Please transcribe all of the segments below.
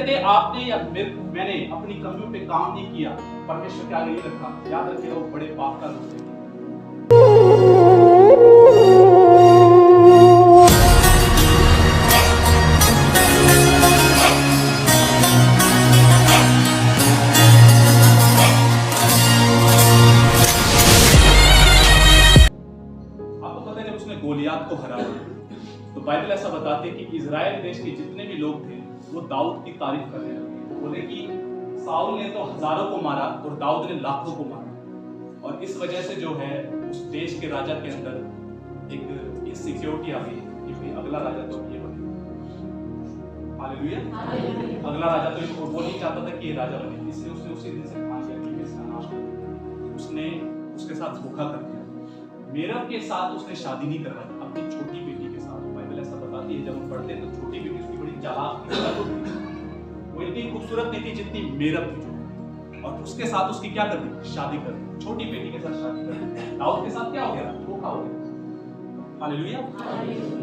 रहते आपने या मैंने अपनी कमियों पे काम नहीं किया, परमेश्वर के आगे नहीं रखा, याद रखिएगा वो बड़े पाप का रूप है। आपको पता है जब उसने गोलियात को हराया तो बाइबल ऐसा बताती है कि इजराइल देश के जितने भी लोग थे वो दाऊद की तारीफ करने लगे, बोले कि साउल ने तो हजारों को मारा और दाऊद ने लाखों को मारा। और इस वजह से जो है उस देश के राजा के अंदर एक इनसिक्योरिटी आ गई कि भाई अगला राजा तो ये बने। हालेलुया। अगला राजा तो वो नहीं चाहता था कि ये राजा बने, इसलिए उसने उसी दिन से ठान लिया कि इसका नाश कर। उसने उसके साथ धोखा कर दिया। मेरब के साथ उसने शादी नहीं करवाई, अपनी छोटी बेटी के साथ। बाइबल ऐसा बताती है जब हम पढ़ते हैं तो छोटी बेटी उसकी बड़ी चालाक थी, वो इतनी खूबसूरत नहीं थी जितनी मेरब थी। और उसके साथ उसकी क्या कर दी? शादी कर दी, छोटी बेटी के साथ शादी कर दी। दाऊद के साथ क्या हो गया? धोखा हो गया। हालेलुया।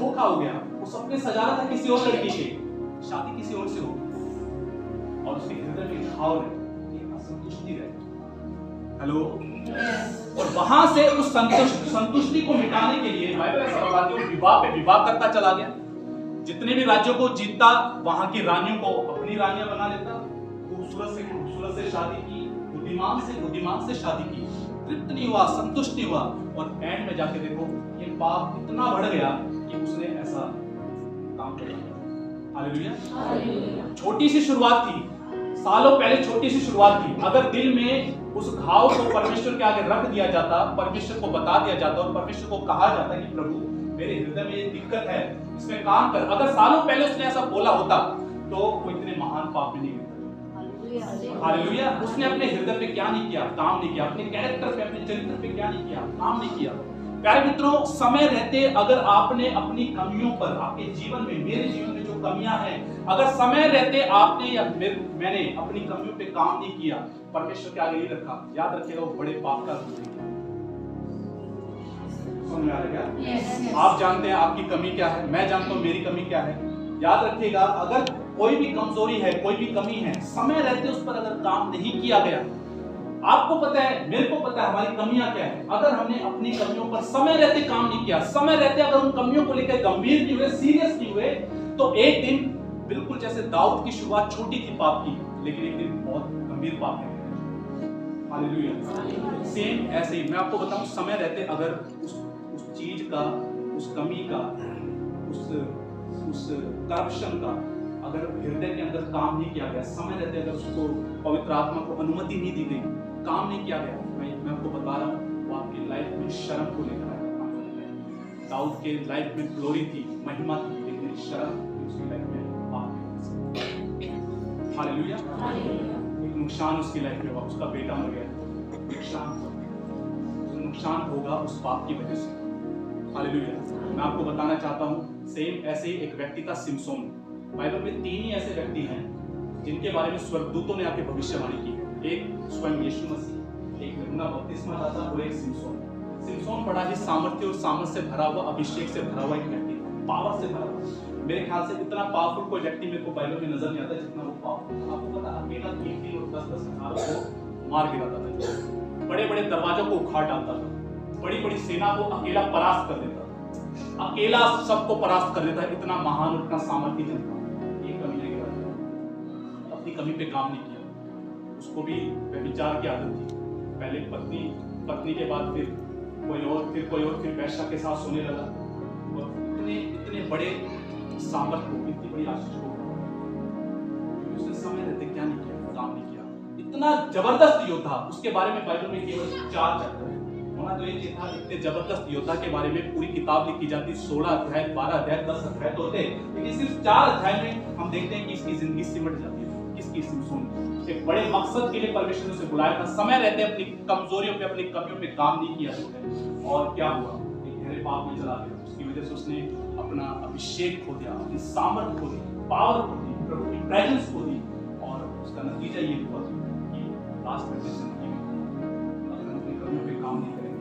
धोखा हो गया। वो सपने सजा रहा था किसी और लड़की के, शादी किसी और से हो गई और उसके हृदय में घाव रहे, एक असंतुष्टि रहे। हेलो। और वहां से उस संतुष्टि को मिटाने के लिए बाइबल ऐसा बताती है विवाह पे विवाह करता चला गया। जितने भी राज्यों को जीतता वहां की रानियों को अपनी रानियां बना लेता, खूबसूरत से शादी की, बुद्धिमान से शादी की, तृप्त नहीं हुआ, संतुष्ट नहीं हुआ। और एंड में जाके देखो ये पाप इतना बढ़ गया कि उसने ऐसा काम कर दिया। हालेलुया। छोटी सी शुरुआत थी, सालों पहले छोटी सी शुरुआत थी। अगर दिल में उस घाव को परमेश्वर के आगे रख दिया जाता, परमेश्वर को बता दिया जाता और परमेश्वर को कहा जाता कि प्रभु मेरे हृदय में ये दिक्कत है, इसमें काम कर। अगर सालों पहले उसने ऐसा बोला होता तो वो इतने महान पाप में नहीं गिरता। हालेलुया। उसने अपने हृदय पे क्या नहीं किया? काम नहीं किया। अपने कैरेक्टर पे, अपने चरित्र पे क्या नहीं किया? काम नहीं किया। प्यारे मित्रों, समय रहते अगर आपने अपनी कमियों पर, आपके जीवन में, मेरे जीवन में जो कमियां हैं, अगर समय रहते आपने या मैंने अपनी कमियों पे काम नहीं किया, परमेश्वर के आगे नहीं रखा, याद रखिएगा वो बड़े पाप का रूप है। समझ में आ रहा है क्या? आप जानते हैं आपकी कमी क्या है, मैं जानता हूं मेरी कमी क्या है। याद रखिएगा अगर कोई भी कमजोरी है, कोई भी कमी है, समय रहते उस पर अगर काम नहीं किया गया, आपको पता है, मेरे को पता है हमारी कमियां क्या है। अगर हमने अपनी कमियों पर समय रहते काम नहीं किया, समय रहते अगर उन कमियों को लेकर गंभीर नहीं हुए, सीरियस नहीं हुए, तो एक दिन बिल्कुल जैसे दाऊद की शुरुआत छोटी थी पाप की, लेकिन एक दिन बहुत गंभीर पाप है। हालेलुया। सेम ऐसे ही मैं आपको बताऊं, समय रहते अगर उस चीज का, उस कमी का, उस करप्शन का अगर हृदय के अंदर काम नहीं किया गया, समय रहते अगर उसको पवित्र आत्मा को अनुमति नहीं दी गई, काम नहीं किया गया, मैं आपको बता रहा हूँ वो आपकी लाइफ में शर्म को लेकर आएगा। दाऊद के लाइफ में ग्लोरी थी, महिमा थी, लेकिन शर्म उसकी लाइफ में पाप। हालेलुया। एक नुकसान उसकी लाइफ में हुआ, उसका बेटा मर गया, नुकसान होगा उस पाप की वजह से। हालेलुया। मैं आपको बताना चाहता हूँ सेम ऐसे ही एक व्यक्ति था सिमसोन। बाइबल में 3 ही ऐसे व्यक्ति हैं जिनके बारे में स्वर्गदूतों ने आके भविष्यवाणी की है। एक स्वयं यीशु मसीह, एक यूहन्ना बपतिस्मा दाता और एक सिमसोन। सिमसोन बड़ा ही सामर्थ्य और सामर्थ से भरा हुआ, अभिषेक से भरा हुआ एक व्यक्ति था, पावर से भरा हुआ। मेरे ख्याल से इतना पावरफुल कोई व्यक्ति मेरे को बाइबल में नजर नहीं आता जितना वो पावरफुल। आपको पता अकेला 3 और 10 हजारों को मार गिराता था, बड़े बड़े दरवाजों को उखाड़ डालता था, बड़ी बड़ी सेना को अकेला परास्त कर देता था, अकेला सबको परास्त कर देता है। इतना महान और इतना सामर्थ्य था। अपनी कमी पे काम नहीं किया। उसको भी व्यभिचार की आदत थी, पहले पत्नी के बाद फिर कोई और, फिर वैश्या के साथ सोने लगा। और इतने बड़े सामर्थ को, इतनी बड़ी आशीष को उसने समय रहते क्या नहीं किया? काम नहीं किया। इतना जबरदस्त योद्धा, उसके बारे में बाइबल में केवल 4 चैप्टर है। होना तो ये था, इतने जबरदस्त योद्धा के बारे में पूरी किताब लिखी जाती, 16 अध्याय, 12 अध्याय, 10 अध्याय तो होते, लेकिन सिर्फ 4 अध्याय में हम देखते हैं कि इसकी जिंदगी सिमट जाती है। किसकी? सिमसोन। एक बड़े मकसद के लिए परमेश्वर ने उसे बुलाया था। समय रहते अपनी कमजोरियों पे, अपनी कमियों पे काम नहीं किया और क्या हुआ? एक गहरे पाप में चला गया। उसकी वजह से उसने अपना अभिषेक खो दिया, अपनी सामर्थ्य खो दी, पावर खो दी, प्रभु की प्रेजेंस खो दी। और उसका नतीजा ये हुआ कि लास्ट में जिंदगी में अगर अपनी कमियों पे काम नहीं करेंगे,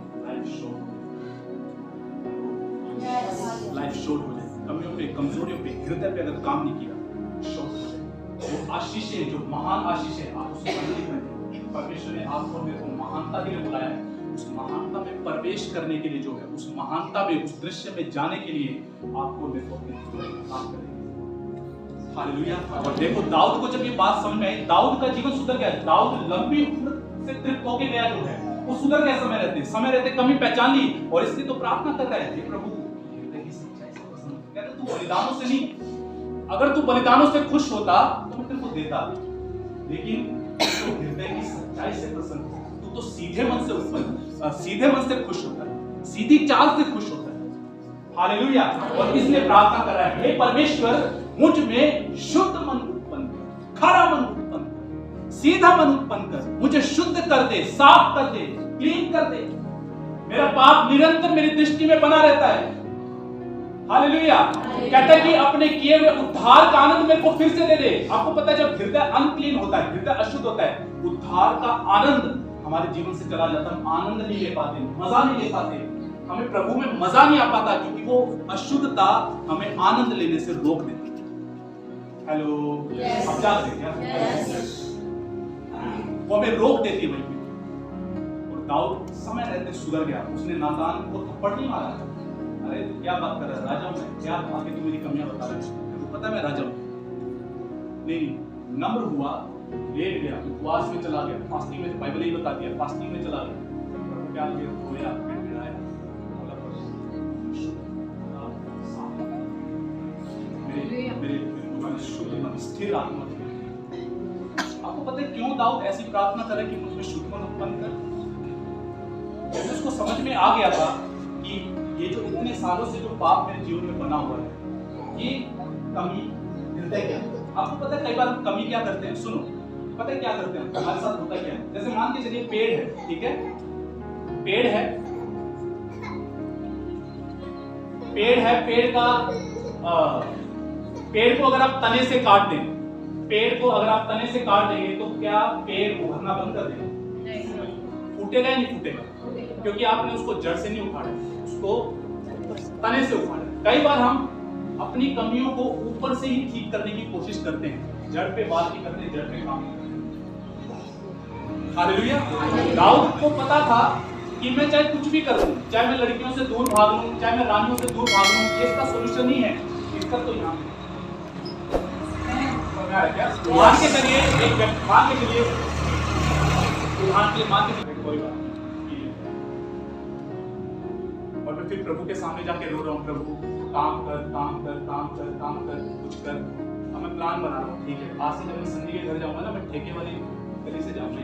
लाइफ शॉर्ट हो जाए। कमियों पे, कमजोरियों पे, हृदय पे अगर काम नहीं किया, शॉर्ट हो जाए। वो आशीषें, जो महान आशीषें आप उसको लिख रहे हैं, परमेश्वर ने आपको मेरे को महानता के लिए बुलाया है। उस महानता में प्रवेश करने के लिए जो है, उस महानता में, उस दृश्य में जाने के लिए आपको मेरे को काम करेंगे। हालेलुया। और देखो दाऊद को जब ये बात समझ में आई, दाऊद का जीवन सुधर गया। दाऊद लंबी उम्र से तृप्त होके गया जो है, वो सुधर गया। समय रहते कमी पहचान ली और इसलिए तो प्रार्थना कर रहा है, हे प्रभु कहते तू बलिदानों से नहीं, अगर तू बलिदानों से खुश होता तो मैं तेरे को देता, लेकिन तो हृदय की सच्चाई से प्रसन्न, तू तो सीधे मन से खुश होता है, सीधी चाल से खुश होता है। हालेलुया। और इसलिए प्रार्थना कर रहा है, हे परमेश्वर मुझ में शुद्ध मन उत्पन्न कर, खरा मन उत्पन्न कर, सीधा मन उत्पन्न कर, मुझे शुद्ध कर दे, साफ कर दे, क्लीन कर दे। मेरा पाप निरंतर मेरी दृष्टि में बना रहता है। हालेलुया। कहता है कि अपने किए हुए उद्धार का आनंद मेरे को फिर से दे दे। आपको पता है जब हृदय अनक्लीन होता है, हृदय अशुद्ध होता है, उद्धार का आनंद हमारे जीवन से चला जाता है। हम आनंद नहीं ले पाते, मजा नहीं ले पाते, हमें प्रभु में मजा नहीं आ पाता, क्योंकि वो अशुद्धता हमें आनंद लेने से रोक देती है। हेलो, अब जा रहे क्या? वो हमें रोक देती है वहीं। और दाऊद समय रहते सुधर गया। उसने नातान को थप्पड़ नहीं मारा, अरे क्या बात कर रहा है, राजा हूं मैं, क्या आगे तू मेरी कमियां बता रहा है, तो पता है मैं राजा हूं। नहीं, नम्र हुआ, लेट गया, उपवास में चला गया, फास्टिंग में, बाइबल ही बता दिया, फास्टिंग में चला गया। क्या होया, पेट में आया, मेरे शुद्ध मन, स्थिर आत्मा। आपको पता है क्यों दाऊद ऐसी प्रार्थना करे कि मुझ में शुद्ध मन उत्पन्न कर? जब उसको समझ में आ गया था कि ये जो इतने सालों से जो पाप मेरे जीवन में बना हुआ है, ये कमी हृदय क्या है। आपको पता है कई बार हम कमी क्या करते हैं, सुनो, पता है क्या करते हैं हमारे साथ होता क्या है। जैसे मान के चलिए पेड़ है, ठीक है, पेड़ है, पेड़ को अगर आप तने से काट दें, पेड़ को अगर आप तने से काट देंगे तो क्या पेड़ उभरना बंद कर देगा? फूटेगा या नहीं फूटेगा? क्योंकि आपने उसको जड़ से नहीं उखाड़ा, उसको तने से उखाड़ा। कई बार हम अपनी कमियों को ऊपर से ही ठीक करने की कोशिश करते हैं, जड़ पे बात नहीं करते, जड़ पे काम करते हैं। हालेलुया। दाऊद को पता था कि मैं चाहे कुछ भी करूं, चाहे मैं लड़कियों से दूर भाग लूं, चाहे मैं रानियों से दूर भाग लूं, ये इसका सॉल्यूशन नहीं है, इसका तो यहाँ मान के चलिए, एक व्यक्ति मान के चलिए, उदाहरण के लिए मान के चलिए कोई बात नहीं, और मैं फिर प्रभु के सामने जाके रो रहा हूँ, प्रभु काम कर, काम कर, काम कर, काम कर, कुछ कर। अब मैं प्लान बना रहा हूँ, ठीक है, आज से जब मैं सन्नी के घर जाऊंगा ना, मैं ठेके वाली गली से जाऊंगा।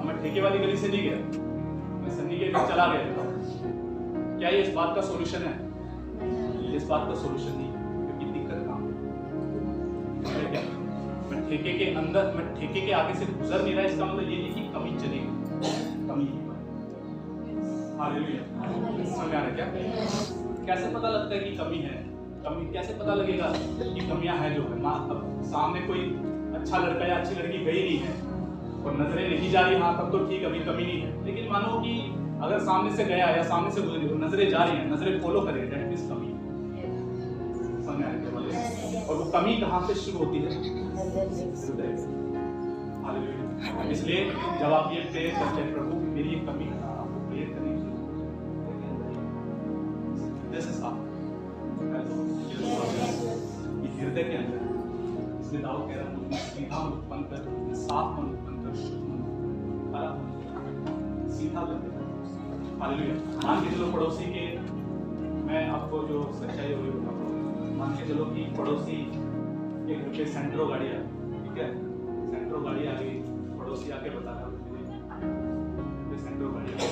मैं ठेके वाली गली से नहीं गया, मैं सन्नी के घर चला गया। क्या ये इस बात का सॉल्यूशन है? इस बात का सॉल्यूशन नहीं, क्योंकि दिक्कत काम है। मैं ठेके के अंदर, मैं ठेके के आगे से गुजर नहीं रहा, इसका मतलब ये नहीं कि कमी चलेगी, कमी ही। हालेलुया। समझ आ रहा है क्या? कैसे पता लगता है कि कमी है? कमी कैसे पता लगेगा कि कमियां है जो है? अब सामने कोई अच्छा लड़का या अच्छी लड़की गई नहीं है और नजरें नहीं जा रही, हाँ तब तो ठीक, अभी कमी नहीं है। लेकिन मानो कि अगर सामने से गया या सामने से गुजरी, नजरें जा रही हैं, नजरें फॉलो करें, दैट इज कमी। समझ आ रहा है? और वो कमी कहाँ से शुरू होती है? हृदय। हालेलुया। इसलिए जब आप ये प्रेयर करते हैं, प्रभु मेरी ये कमी है, आपको प्रेयर करनी जैसे साफ हृदय के अंदर। इसलिए दाऊद कह रहा है, सीधा मन उत्पन्न कर, साफ मन उत्पन्न कर, शुद्ध मन, सीधा कर दे। हालेलुया। मान के चलो पड़ोसी के, मैं आपको जो सच्चाई हुई बताता हूँ। मान के चलो कि पड़ोसी के घर पे सेंट्रो गाड़ी आ गई, ठीक है, सेंट्रो गाड़ी आ गई, पड़ोसी आके बता रहा है सेंट्रो गाड़ी आ गई।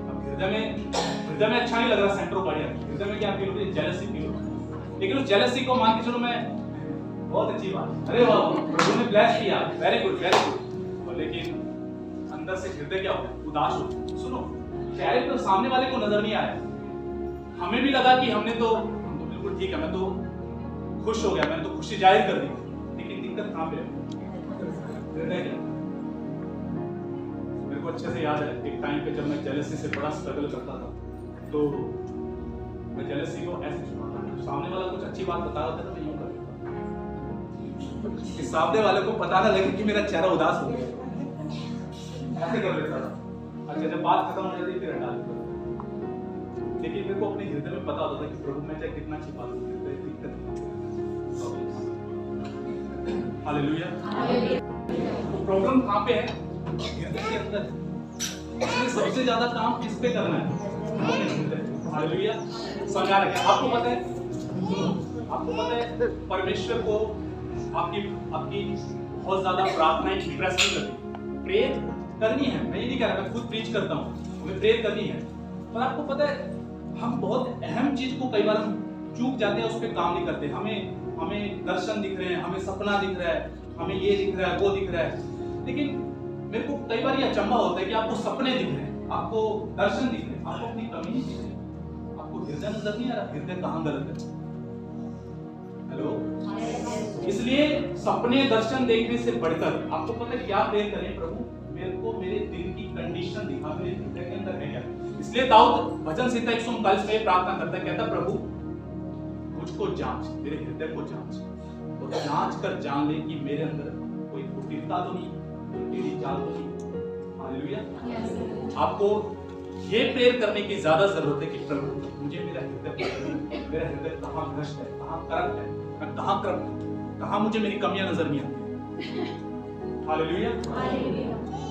अब हृदय में अच्छा नहीं लग रहा सेंट्रो गाड़ी आ गई, हृदय में क्या फील होती है? जेलसी फील होती है। लेकिन उस जेलसी को मान के चलो मैं, बहुत अच्छी बात, अरे वाह प्रभु ने ब्लेस किया, वेरी गुड वेरी गुड, और लेकिन अंदर से हृदय क्या होता है? उदास होता है। सुनो, शायद तो सामने वाले को नजर नहीं आया, हमें भी लगा कि हम तो बिल्कुल ठीक है, मैं तो खुश हो गया, मैंने तो खुशी जाहिर कर दी, लेकिन दिक्कत कहाँ पे है? हृदय क्या? मेरे को अच्छे से याद है एक टाइम पे जब मैं जेलसी से बड़ा स्ट्रगल करता था, तो मैं जेलसी को ऐसे छुपाता था, सामने वाला कुछ अच्छी बात बता रहा था तो मैं यूं कर देता, कि सामने वाले को पता ना लगे कि मेरा चेहरा उदास हो गया। ऐसे कर लेता था। अच्छा, जब बात खत्म हो जाती फिर हटा देता था। लेकिन मेरे को अपने हृदय में पता होता था कि प्रभु मैं चाहे कितना छिपा लूं, कोई दिक्कत नहीं। हालेलुया। तो प्रॉब्लम कहाँ पे है? हृदय के अंदर। इसलिए सबसे ज्यादा काम किस पे करना है? हालेलुया। समझ आ रहा है? आपको पता है, परमेश्वर को आपकी बहुत ज्यादा प्रार्थनाएं इंप्रेस नहीं करती। प्रेयर करनी है, मैं ये नहीं कह रहा, मैं खुद प्रीच करता हूँ, हमें प्रेयर करनी है, पर आपको पता है हम बहुत अहम चीज को कई बार हम चूक जाते हैं, उस पर काम नहीं करते। हमें दर्शन दिख रहे हैं, हमें सपना दिख रहा है, हमें ये दिख रहा है, वो दिख रहा है, लेकिन मेरे को कई बार ये अचंभा होता है कि आपको सपने दिख रहे हैं, आपको दर्शन दिख रहे हैं, आपको अपनी कमी नहीं दिख रही, आपको हृदय नजर नहीं आ रहा, हृदय कहाँ गलत है? हेलो। इसलिए सपने दर्शन देखने से बढ़कर आपको पता है क्या प्रेयर करें? प्रभु मेरे को मेरे दिल की कंडीशन दिखा, मेरे हृदय के अंदर है क्या। इसलिए दाऊद भजन संहिता 139 में प्रार्थना करता है, कहता प्रभु मुझको जांच, मेरे हृदय को जांच, तो जांच कर जान ले कि मेरे अंदर कोई कुटिलता तो नहीं, कोई टेढ़ी चाल तो नहीं। हालेलुया। आपको ये प्रेयर करने की ज्यादा जरूरत है कि प्रभु मुझे मेरा हृदय कहाँ भ्रष्ट है, कहाँ करप्ट है, मैं कहाँ करप्ट हूँ, कहाँ मुझे मेरी कमियां नजर नहीं आती। हालेलुया।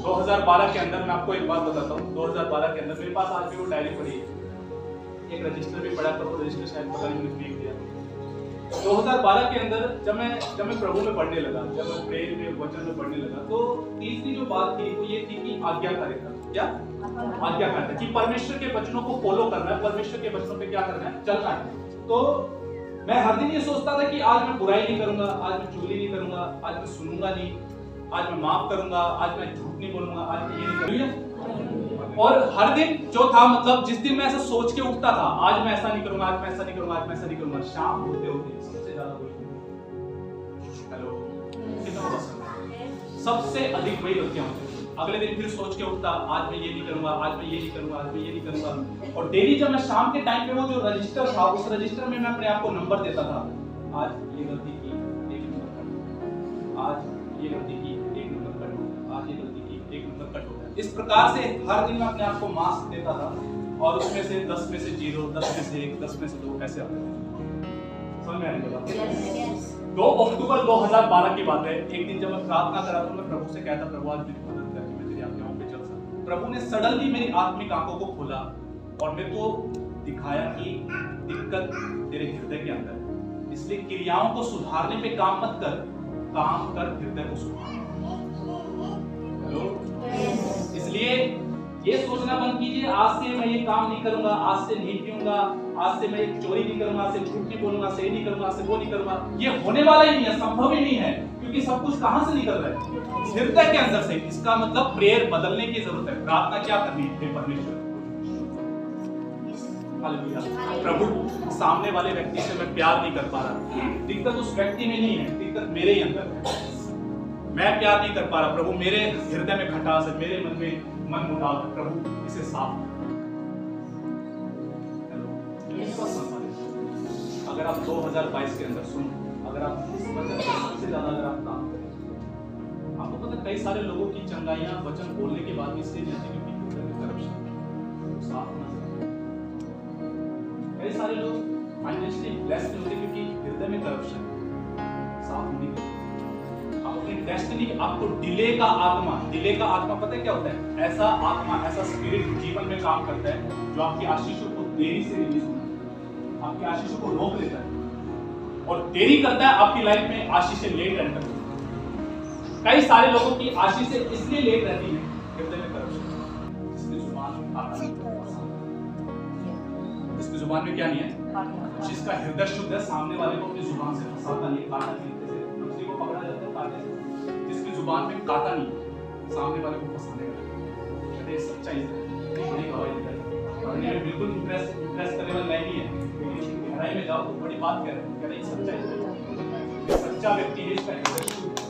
2012 के अंदर मैं आपको एक बात बताता हूँ। 2012 के अंदर मेरे पास आज भी वो डायरी पड़ी है, एक रजिस्टर भी पड़ा, पर वो रजिस्टर शायद पता नहीं मैंने फेंक दिया। 2012 के अंदर जब मैं प्रभु में पढ़ने लगा, जब मैं प्रेयर में वचन में पढ़ने लगा, तो तीसरी जो बात थी वो ये थी कि आज्ञाकारिता। क्या आज्ञाकारिता? कि परमेश्वर के वचनों को फॉलो करना है, परमेश्वर के वचनों पे क्या करना है, चलना है। तो मैं हर दिन ये सोचता था कि आज मैं बुराई नहीं करूंगा, आज मैं चुगली नहीं करूंगा, आज मैं सुनूंगा नहीं, आज मैं माफ करूंगा, आज मैं झूठ नहीं बोलूंगा, आज मैं ये नहीं करूंगा। और हर दिन जो था, मतलब जिस दिन मैं ऐसा सोच के उठता था, आज मैं ऐसा नहीं करूंगा, आज मैं ऐसा नहीं करूंगा, आज मैं ऐसा नहीं करूंगा, शाम होते होते सबसे ज्यादा वही, हेलो, कितना पसंद है, सबसे अधिक वही गलतियां होती हैं। अगले दिन फिर सोच के उठता, आज मैं ये नहीं करूंगा, आज मैं ये नहीं करूंगा, आज मैं ये नहीं करूंगा। और डेली जब मैं शाम के टाइम पे वो जो रजिस्टर था, उस रजिस्टर में मैं अपने आप को नंबर देता था, आज ये गलती की, 1 नंबर कट, आज ये गलती की, 1 नंबर कट, आज ये गलती की, 1 नंबर कट हो गया। इस प्रकार से हर दिन मैं अपने आप को मार्क्स देता था, और उसमें से 10 में से 0, 10 में से 1, 10 में से 2 ऐसे आते थे। समझ में आ रही है? 2 अक्टूबर 2012 की बात है। एक दिन जब मैं प्रार्थना करा तो मैं प्रभु से कहता, प्रभु आज मेरी मदद कर कि मैं तेरी आज्ञाओं पे चल सकूं। प्रभु ने सडनली मेरी आत्मिक आंखों को खोला और मेरे को दिखाया कि दिक्कत तेरे हृदय के अंदर है, इसलिए क्रियाओं को सुधारने पे काम मत कर, काम कर हृदय को सुधार। हेलो। इसलिए ये सोचना बंद कीजिए, आज से मैं ये काम नहीं करूंगा, आज से नहीं पीऊंगा, आज से मैं चोरी नहीं करूंगा, आज से झूठ नहीं बोलूंगा, सही नहीं करूंगा, आज से वो नहीं करूंगा। ये होने वाला ही नहीं है, संभव ही नहीं है, क्योंकि सब कुछ कहां से निकल रहा है? हृदय के अंदर से। इसका मतलब प्रेयर बदलने की जरूरत है। प्रार्थना क्या करनी है? परमेश्वर, हालेलुया। प्रभु सामने वाले व्यक्ति से मैं प्यार नहीं कर पा रहा, दिक्कत उस व्यक्ति में नहीं है, दिक्कत मेरे ही अंदर है। मैं प्यार नहीं कर पा रहा, प्रभु मेरे हृदय में खटास है, मेरे मन में मन मुटाव है, प्रभु इसे साफ कर। अगर आप 2022 के अंदर सुनो, अगर आप इस वचन से सबसे ज्यादा अगर आप काम करें, आपको पता है कई सारे लोगों की चंगाइयां वचन बोलने के बाद इसलिए नहीं आती क्योंकि हृदय में करप्शन साफ होना चाहिए। कई सारे लोग फाइनेंशियली ब्लेस्ड नहीं होते क्योंकि हृदय में करप्शन साफ नहीं होती। आप अपनी डेस्टिनी, आपको डिले का आत्मा पता है क्या होता है? ऐसा आत्मा, ऐसा स्पिरिट जीवन में काम करता है जो आपकी आशीषों को देरी से रिलीज होना, आपकी आशीषों को रोक लेता है और देरी करता है आपकी लाइफ में आशीषें लेट एंटर करती है। कई सारे लोगों की आशीषें इसलिए लेट रहती है हृदय में करप्शन, जिसकी जुबान में काटा नहीं है, जिसकी जुबान में क्या नहीं है, जिसका हृदय शुद्ध है, सामने वाले को अपनी जुबान से फंसाता नहीं, काटा नहीं, जैसे मछली को पकड़ा जाता है कांटे से, जिसकी जुबान में काटा नहीं, सामने वाले को फंसाने का, ये सच्चाई है। बड़ी गवाही देता है और ये बिल्कुल इंप्रेस करने वाली लाइन नहीं है, लेकिन गहराई में जाओ तो बड़ी बात कह रहे हैं, सच्चाई है। सच्चा व्यक्ति है, इसका हृदय शुद्ध है।